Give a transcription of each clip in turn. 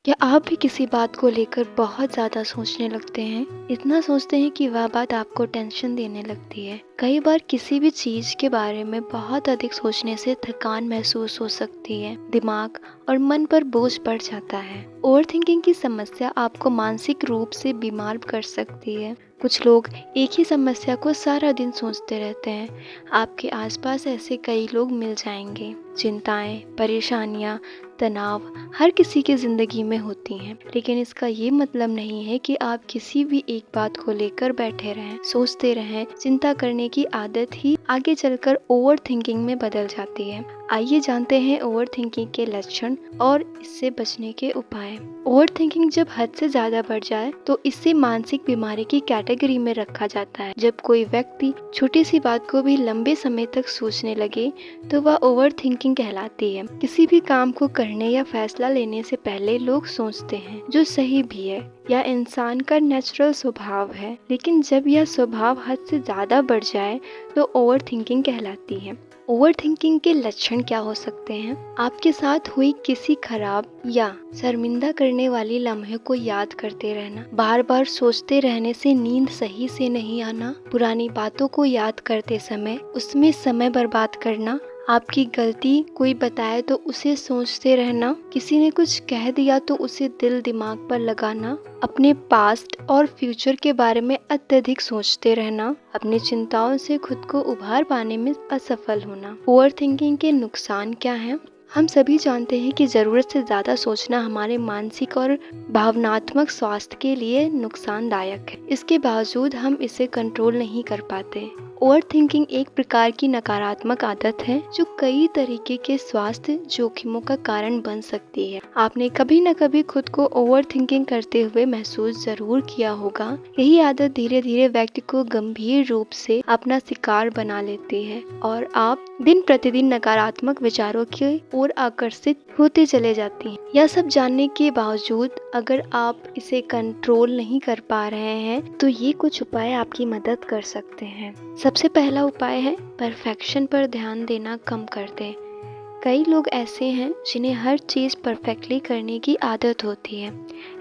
क्या आप भी किसी बात को लेकर बहुत ज़्यादा सोचने लगते हैं? इतना सोचते हैं कि वह बात आपको टेंशन देने लगती है। कई बार किसी भी चीज़ के बारे में बहुत अधिक सोचने से थकान महसूस हो सकती है, दिमाग और मन पर बोझ बढ़ जाता है। ओवरथिंकिंग की समस्या आपको मानसिक रूप से बीमार कर सकती है। कुछ लोग एक ही समस्या को सारा दिन सोचते रहते हैं। आपके आसपास ऐसे कई लोग मिल जाएंगे। चिंताएं, परेशानियां, तनाव हर किसी की ज़िंदगी में होती हैं, लेकिन इसका ये मतलब नहीं है कि आप किसी भी एक बात को लेकर बैठे रहें, सोचते रहें। चिंता करने की आदत ही आगे चलकर ओवर थिंकिंग में बदल जाती है। आइए जानते हैं ओवर थिंकिंग के लक्षण और इससे बचने के उपाय। ओवर थिंकिंग जब हद से ज़्यादा बढ़ जाए तो इसे मानसिक बीमारी की कैटेगरी में रखा जाता है। जब कोई व्यक्ति छोटी सी बात को भी लंबे समय तक सोचने लगे तो वह ओवर थिंकिंग कहलाती है। किसी भी काम को करने या फैसला लेने से पहले लोग सोचते हैं, जो सही भी है। यह इंसान का नेचुरल स्वभाव है, लेकिन जब यह स्वभाव हद से ज़्यादा बढ़ जाए तो ओवर थिंकिंग कहलाती है। ओवर थिंकिंग के लक्षण क्या हो सकते हैं? आपके साथ हुई किसी खराब या शर्मिंदा करने वाली लम्हे को याद करते रहना, बार बार सोचते रहने से नींद सही से नहीं आना, पुरानी बातों को याद करते समय उसमें समय बर्बाद करना, आपकी गलती कोई बताए तो उसे सोचते रहना, किसी ने कुछ कह दिया तो उसे दिल दिमाग पर लगाना, अपने पास्ट और फ्यूचर के बारे में अत्यधिक सोचते रहना, अपनी चिंताओं से खुद को उभार पाने में असफल होना। ओवर थिंकिंग के नुकसान क्या हैं? हम सभी जानते हैं कि ज़रूरत से ज़्यादा सोचना हमारे मानसिक और भावनात्मक स्वास्थ्य के लिए नुकसानदायक है। इसके बावजूद हम इसे कंट्रोल नहीं कर पाते। ओवर थिंकिंग एक प्रकार की नकारात्मक आदत है जो कई तरीके के स्वास्थ्य जोखिमों का कारण बन सकती है। आपने कभी न कभी खुद को ओवर थिंकिंग करते हुए महसूस जरूर किया होगा। यही आदत धीरे धीरे व्यक्ति को गंभीर रूप से अपना शिकार बना लेती है और आप दिन प्रतिदिन नकारात्मक विचारों की ओर आकर्षित होते चले जाती हैं। यह सब जानने के बावजूद अगर आप इसे कंट्रोल नहीं कर पा रहे हैं तो ये कुछ उपाय आपकी मदद कर सकते हैं। सबसे पहला उपाय है परफेक्शन पर ध्यान देना कम कर दें। कई लोग ऐसे हैं जिन्हें हर चीज़ परफेक्टली करने की आदत होती है।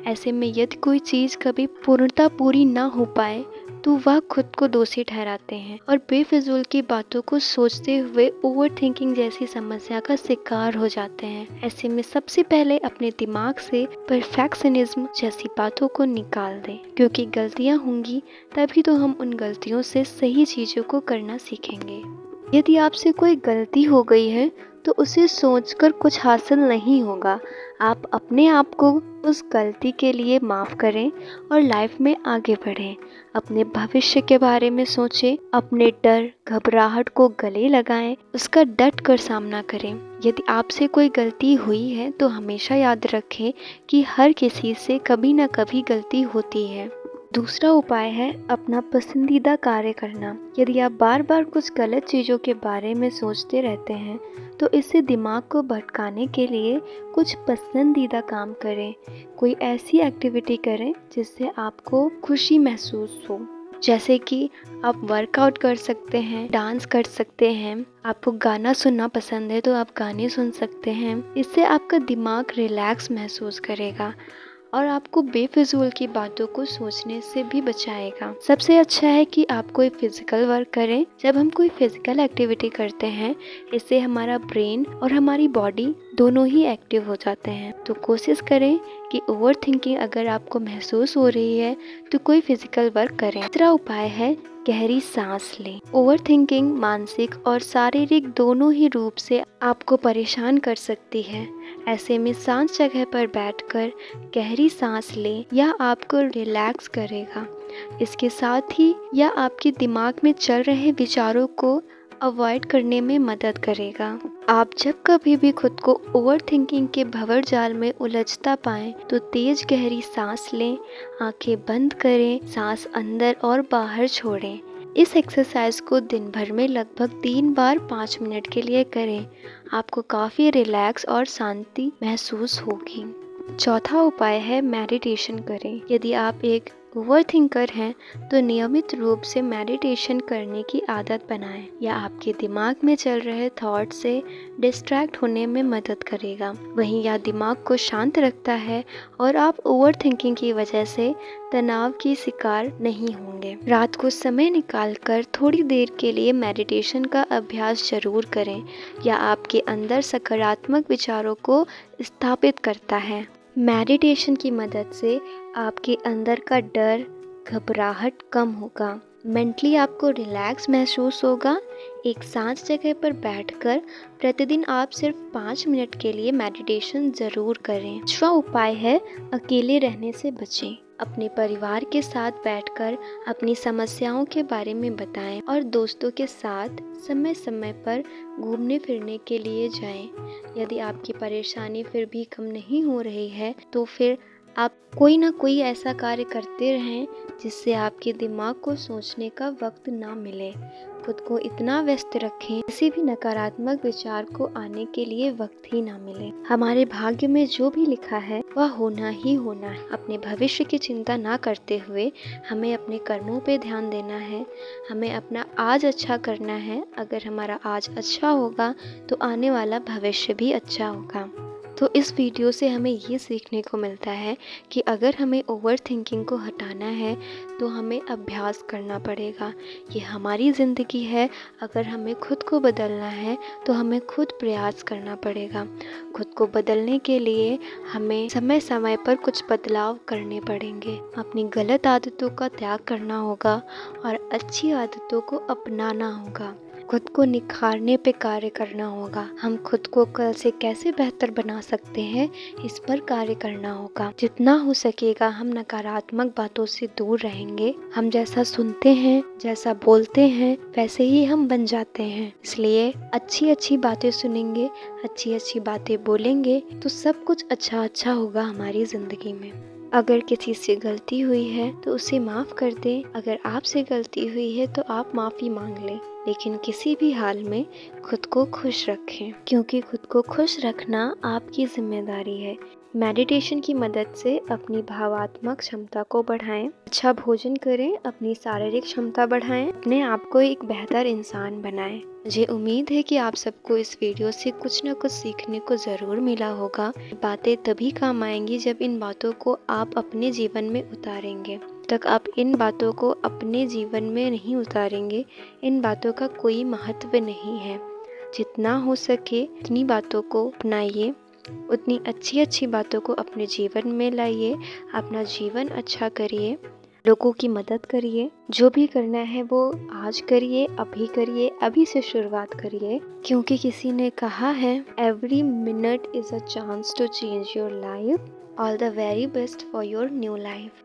ऐसे में यदि कोई चीज़ कभी पूर्णतः पूरी ना हो पाए तो वह खुद को दोषी ठहराते हैं और बेफिजूल की बातों को सोचते हुए ओवर थिंकिंग जैसी समस्या का शिकार हो जाते हैं। ऐसे में सबसे पहले अपने दिमाग से परफेक्शनिज्म जैसी बातों को निकाल दें, क्योंकि गलतियां होंगी तभी तो हम उन गलतियों से सही चीज़ों को करना सीखेंगे। यदि आपसे कोई गलती हो गई है तो उसे सोचकर कुछ हासिल नहीं होगा। आप अपने आप को उस गलती के लिए माफ़ करें और लाइफ में आगे बढ़ें। अपने भविष्य के बारे में सोचें, अपने डर, घबराहट को गले लगाएं, उसका डट कर सामना करें। यदि आपसे कोई गलती हुई है तो हमेशा याद रखें कि हर किसी से कभी न कभी गलती होती है। दूसरा उपाय है अपना पसंदीदा कार्य करना। यदि आप बार बार कुछ गलत चीज़ों के बारे में सोचते रहते हैं तो इससे दिमाग को भटकाने के लिए कुछ पसंदीदा काम करें। कोई ऐसी एक्टिविटी करें जिससे आपको खुशी महसूस हो, जैसे कि आप वर्कआउट कर सकते हैं, डांस कर सकते हैं, आपको गाना सुनना पसंद है तो आप गाने सुन सकते हैं। इससे आपका दिमाग रिलैक्स महसूस करेगा और आपको बेफिजूल की बातों को सोचने से भी बचाएगा। सबसे अच्छा है कि आप कोई फिजिकल वर्क करें। जब हम कोई फिजिकल एक्टिविटी करते हैं इससे हमारा ब्रेन और हमारी बॉडी दोनों ही एक्टिव हो जाते हैं। तो कोशिश करें कि ओवर थिंकिंग अगर आपको महसूस हो रही है तो कोई फिजिकल वर्क करें। तीसरा उपाय है गहरी सांस लें। ओवर थिंकिंग मानसिक और शारीरिक दोनों ही रूप से आपको परेशान कर सकती है। ऐसे में शांत जगह पर बैठकर गहरी सांस लें, यह आपको रिलैक्स करेगा। इसके साथ ही यह आपके दिमाग में चल रहे विचारों को अवॉइड करने में मदद करेगा। आप जब कभी भी खुद को ओवर थिंकिंग के भंवर जाल में उलझता पाएं तो तेज गहरी सांस लें, आंखें बंद करें, सांस अंदर और बाहर छोड़ें। इस एक्सरसाइज को दिन भर में लगभग 3 बार 5 मिनट के लिए करें। आपको काफ़ी रिलैक्स और शांति महसूस होगी। चौथा उपाय है मेडिटेशन करें। यदि आप एक ओवरथिंकर हैं तो नियमित रूप से मेडिटेशन करने की आदत बनाएं। यह आपके दिमाग में चल रहे थॉट से डिस्ट्रैक्ट होने में मदद करेगा। वहीं यह दिमाग को शांत रखता है और आप ओवरथिंकिंग की वजह से तनाव की शिकार नहीं होंगे। रात को समय निकालकर थोड़ी देर के लिए मेडिटेशन का अभ्यास जरूर करें। यह आपके अंदर सकारात्मक विचारों को स्थापित करता है। मेडिटेशन की मदद से आपके अंदर का डर, घबराहट कम होगा। मेंटली आपको रिलैक्स महसूस होगा। एक शांत जगह पर बैठकर प्रतिदिन आप सिर्फ 5 मिनट के लिए मेडिटेशन ज़रूर करें। 5वां उपाय है अकेले रहने से बचें। अपने परिवार के साथ बैठकर अपनी समस्याओं के बारे में बताएं और दोस्तों के साथ समय समय पर घूमने फिरने के लिए जाएं। यदि आपकी परेशानी फिर भी कम नहीं हो रही है तो फिर आप कोई ना कोई ऐसा कार्य करते रहें जिससे आपके दिमाग को सोचने का वक्त ना मिले। खुद को इतना व्यस्त रखें किसी भी नकारात्मक विचार को आने के लिए वक्त ही ना मिले। हमारे भाग्य में जो भी लिखा है वह होना ही होना है। अपने भविष्य की चिंता ना करते हुए हमें अपने कर्मों पे ध्यान देना है। हमें अपना आज अच्छा करना है। अगर हमारा आज अच्छा होगा तो आने वाला भविष्य भी अच्छा होगा। तो इस वीडियो से हमें ये सीखने को मिलता है कि अगर हमें ओवर थिंकिंग को हटाना है तो हमें अभ्यास करना पड़ेगा। ये हमारी ज़िंदगी है। अगर हमें खुद को बदलना है तो हमें खुद प्रयास करना पड़ेगा। खुद को बदलने के लिए हमें समय समय पर कुछ बदलाव करने पड़ेंगे। अपनी गलत आदतों का त्याग करना होगा और अच्छी आदतों को अपनाना होगा। खुद को निखारने पे कार्य करना होगा। हम खुद को कल से कैसे बेहतर बना सकते हैं इस पर कार्य करना होगा। जितना हो सकेगा हम नकारात्मक बातों से दूर रहेंगे। हम जैसा सुनते हैं, जैसा बोलते हैं, वैसे ही हम बन जाते हैं। इसलिए अच्छी अच्छी बातें सुनेंगे, अच्छी अच्छी बातें बोलेंगे तो सब कुछ अच्छा अच्छा होगा हमारी ज़िंदगी में। अगर किसी से गलती हुई है तो उसे माफ़ कर दें। अगर आपसे गलती हुई है तो आप माफ़ी मांग लें, लेकिन किसी भी हाल में खुद को खुश रखें, क्योंकि खुद को खुश रखना आपकी जिम्मेदारी है। मेडिटेशन की मदद से अपनी भावात्मक क्षमता को बढ़ाएं, अच्छा भोजन करें, अपनी शारीरिक क्षमता बढ़ाएं, अपने आप को एक बेहतर इंसान बनाएं। मुझे उम्मीद है कि आप सबको इस वीडियो से कुछ न कुछ सीखने को ज़रूर मिला होगा। बातें तभी काम आएंगी जब इन बातों को आप अपने जीवन में उतारेंगे। तक आप इन बातों को अपने जीवन में नहीं उतारेंगे, इन बातों का कोई महत्व नहीं है। जितना हो सके उतनी बातों को अपनाइए, उतनी अच्छी अच्छी बातों को अपने जीवन में लाइए। अपना जीवन अच्छा करिए, लोगों की मदद करिए। जो भी करना है वो आज करिए, अभी से शुरुआत करिए, क्योंकि किसी ने कहा है every minute is a chance to change your life. All the very best for your new life.